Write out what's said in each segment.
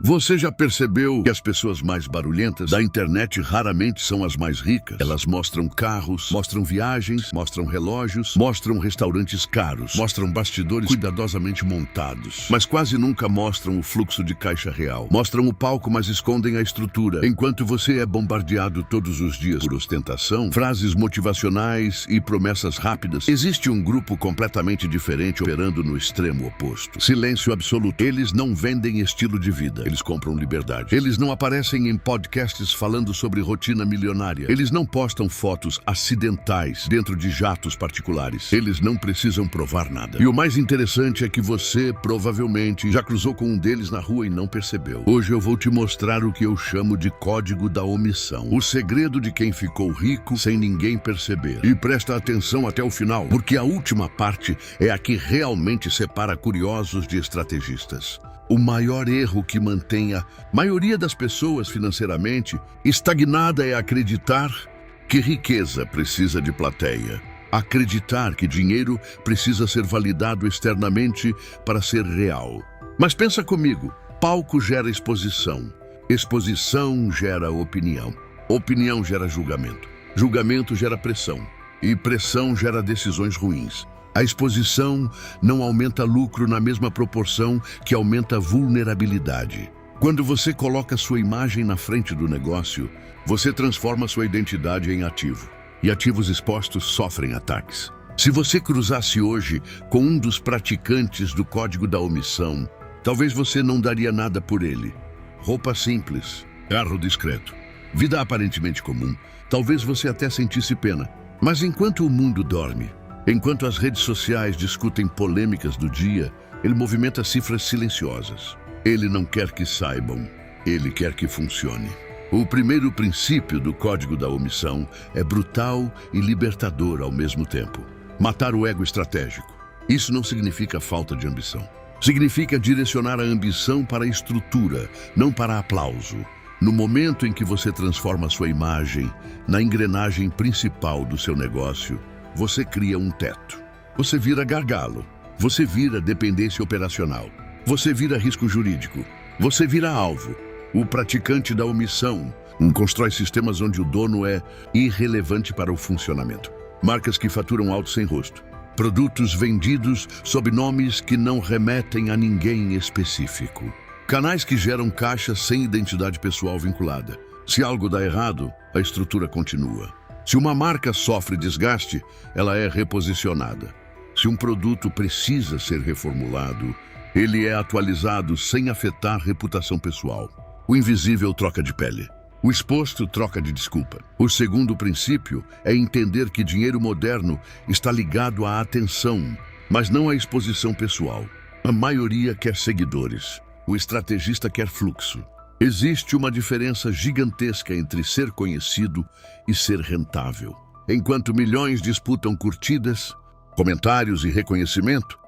Você já percebeu que as pessoas mais barulhentas da internet raramente são as mais ricas? Elas mostram carros, mostram viagens, mostram relógios, mostram restaurantes caros, mostram bastidores cuidadosamente montados, mas quase nunca mostram o fluxo de caixa real. Mostram o palco, mas escondem a estrutura. Enquanto você é bombardeado todos os dias por ostentação, frases motivacionais e promessas rápidas, existe um grupo completamente diferente operando no extremo oposto. Silêncio absoluto. Eles não vendem estilo de vida. Eles compram liberdade. Eles não aparecem em podcasts falando sobre rotina milionária. Eles não postam fotos acidentais dentro de jatos particulares. Eles não precisam provar nada. E o mais interessante é que você, provavelmente, já cruzou com um deles na rua e não percebeu. Hoje eu vou te mostrar o que eu chamo de código da omissão. O segredo de quem ficou rico sem ninguém perceber. E presta atenção até o final, porque a última parte é a que realmente separa curiosos de estrategistas. O maior erro que mantém a maioria das pessoas financeiramente estagnada é acreditar que riqueza precisa de plateia. Acreditar que dinheiro precisa ser validado externamente para ser real. Mas pensa comigo, palco gera exposição. Exposição gera opinião. Opinião gera julgamento. Julgamento gera pressão. E pressão gera decisões ruins. A exposição não aumenta lucro na mesma proporção que aumenta a vulnerabilidade. Quando você coloca sua imagem na frente do negócio, você transforma sua identidade em ativo. E ativos expostos sofrem ataques. Se você cruzasse hoje com um dos praticantes do código da omissão, talvez você não daria nada por ele. Roupa simples, carro discreto, vida aparentemente comum. Talvez você até sentisse pena. Mas enquanto o mundo dorme, enquanto as redes sociais discutem polêmicas do dia, ele movimenta cifras silenciosas. Ele não quer que saibam, ele quer que funcione. O primeiro princípio do código da omissão é brutal e libertador ao mesmo tempo. Matar o ego estratégico. Isso não significa falta de ambição. Significa direcionar a ambição para a estrutura, não para aplauso. No momento em que você transforma sua imagem na engrenagem principal do seu negócio, você cria um teto. Você vira gargalo. Você vira dependência operacional. Você vira risco jurídico. Você vira alvo. O praticante da omissão constrói sistemas onde o dono é irrelevante para o funcionamento. Marcas que faturam alto sem rosto. Produtos vendidos sob nomes que não remetem a ninguém específico. Canais que geram caixa sem identidade pessoal vinculada. Se algo dá errado, a estrutura continua. Se uma marca sofre desgaste, ela é reposicionada. Se um produto precisa ser reformulado, ele é atualizado sem afetar a reputação pessoal. O invisível troca de pele. O exposto troca de desculpa. O segundo princípio é entender que dinheiro moderno está ligado à atenção, mas não à exposição pessoal. A maioria quer seguidores. O estrategista quer fluxo. Existe uma diferença gigantesca entre ser conhecido e ser rentável. Enquanto milhões disputam curtidas, comentários e reconhecimento,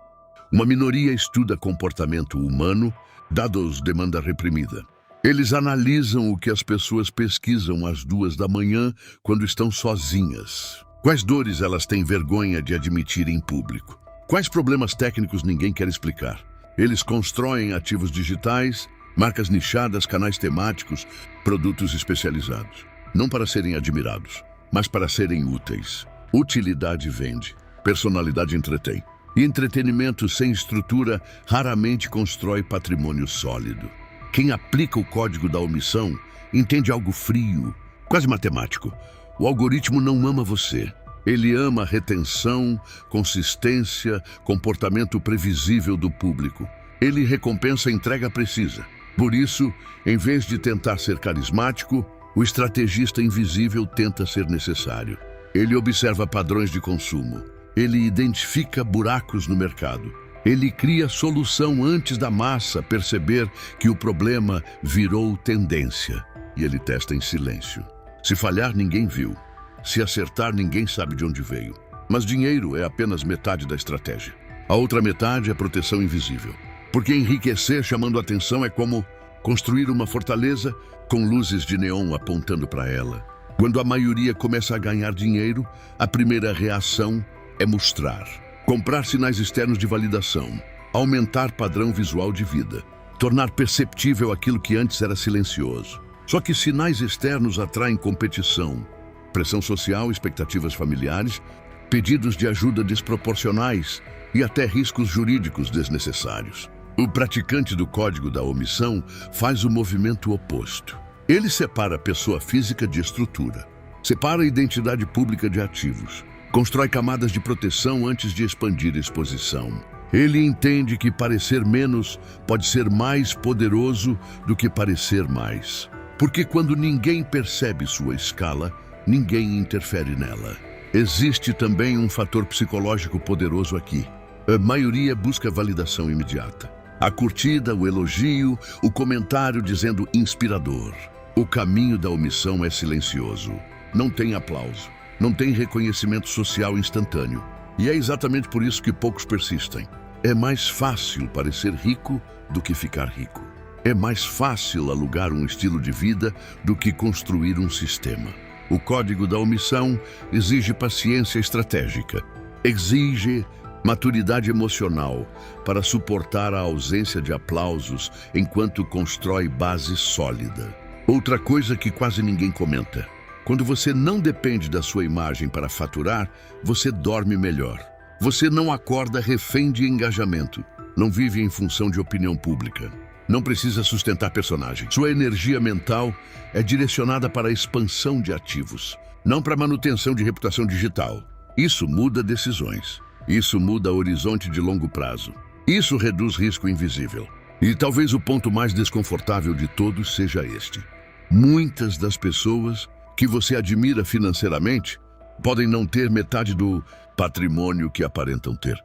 uma minoria estuda comportamento humano, dados demanda reprimida. Eles analisam o que as pessoas pesquisam às 2 da manhã quando estão sozinhas. Quais dores elas têm vergonha de admitir em público? Quais problemas técnicos ninguém quer explicar? Eles constroem ativos digitais, marcas nichadas, canais temáticos, produtos especializados. Não para serem admirados, mas para serem úteis. Utilidade vende, personalidade entretém. E entretenimento sem estrutura raramente constrói patrimônio sólido. Quem aplica o código da omissão entende algo frio, quase matemático. O algoritmo não ama você. Ele ama a retenção, consistência, comportamento previsível do público. Ele recompensa a entrega precisa. Por isso, em vez de tentar ser carismático, o estrategista invisível tenta ser necessário. Ele observa padrões de consumo. Ele identifica buracos no mercado. Ele cria solução antes da massa perceber que o problema virou tendência. E ele testa em silêncio. Se falhar, ninguém viu. Se acertar, ninguém sabe de onde veio. Mas dinheiro é apenas metade da estratégia. A outra metade é proteção invisível. Porque enriquecer chamando atenção é como construir uma fortaleza com luzes de neon apontando para ela. Quando a maioria começa a ganhar dinheiro, a primeira reação é mostrar. Comprar sinais externos de validação, aumentar padrão visual de vida. tornar perceptível aquilo que antes era silencioso. Só que sinais externos atraem competição, pressão social, expectativas familiares, pedidos de ajuda desproporcionais e até riscos jurídicos desnecessários. O praticante do código da omissão faz o movimento oposto. Ele separa a pessoa física de estrutura, separa a identidade pública de ativos, constrói camadas de proteção antes de expandir a exposição. Ele entende que parecer menos pode ser mais poderoso do que parecer mais. Porque quando ninguém percebe sua escala, ninguém interfere nela. Existe também um fator psicológico poderoso aqui. A maioria busca validação imediata. A curtida, o elogio, o comentário dizendo inspirador. O caminho da omissão é silencioso. Não tem aplauso. Não tem reconhecimento social instantâneo. E é exatamente por isso que poucos persistem. É mais fácil parecer rico do que ficar rico. É mais fácil alugar um estilo de vida do que construir um sistema. O código da omissão exige paciência estratégica. Exige maturidade emocional para suportar a ausência de aplausos enquanto constrói base sólida. Outra coisa que quase ninguém comenta. Quando você não depende da sua imagem para faturar, você dorme melhor. Você não acorda refém de engajamento. Não vive em função de opinião pública. Não precisa sustentar personagens. Sua energia mental é direcionada para a expansão de ativos, não para a manutenção de reputação digital. Isso muda decisões. Isso muda horizonte de longo prazo. Isso reduz risco invisível. E talvez o ponto mais desconfortável de todos seja este. Muitas das pessoas que você admira financeiramente podem não ter metade do patrimônio que aparentam ter.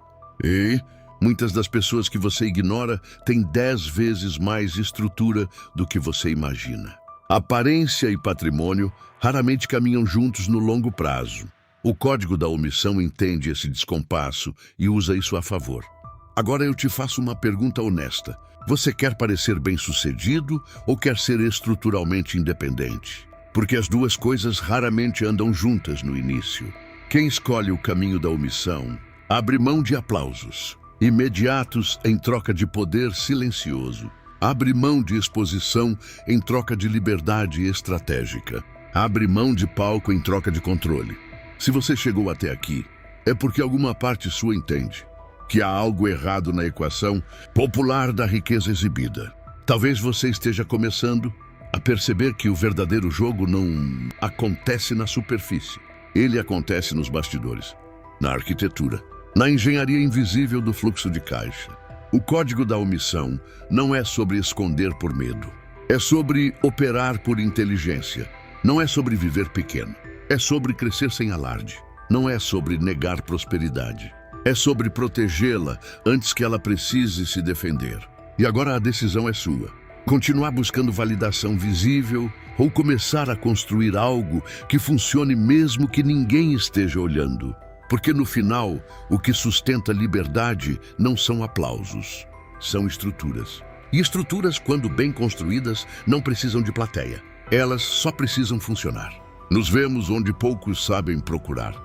E muitas das pessoas que você ignora têm 10 vezes mais estrutura do que você imagina. Aparência e patrimônio raramente caminham juntos no longo prazo. O código da omissão entende esse descompasso e usa isso a favor. Agora eu te faço uma pergunta honesta. Você quer parecer bem-sucedido ou quer ser estruturalmente independente? Porque as duas coisas raramente andam juntas no início. Quem escolhe o caminho da omissão abre mão de aplausos imediatos em troca de poder silencioso. Abre mão de exposição em troca de liberdade estratégica. Abre mão de palco em troca de controle. Se você chegou até aqui, é porque alguma parte sua entende que há algo errado na equação popular da riqueza exibida. Talvez você esteja começando a perceber que o verdadeiro jogo não acontece na superfície. Ele acontece nos bastidores, na arquitetura, na engenharia invisível do fluxo de caixa. O código da omissão não é sobre esconder por medo. É sobre operar por inteligência. Não é sobre viver pequeno. É sobre crescer sem alarde. Não é sobre negar prosperidade. É sobre protegê-la antes que ela precise se defender. E agora a decisão é sua. Continuar buscando validação visível ou começar a construir algo que funcione mesmo que ninguém esteja olhando. Porque no final, o que sustenta liberdade não são aplausos, são estruturas. E estruturas, quando bem construídas, não precisam de plateia. Elas só precisam funcionar. Nos vemos onde poucos sabem procurar.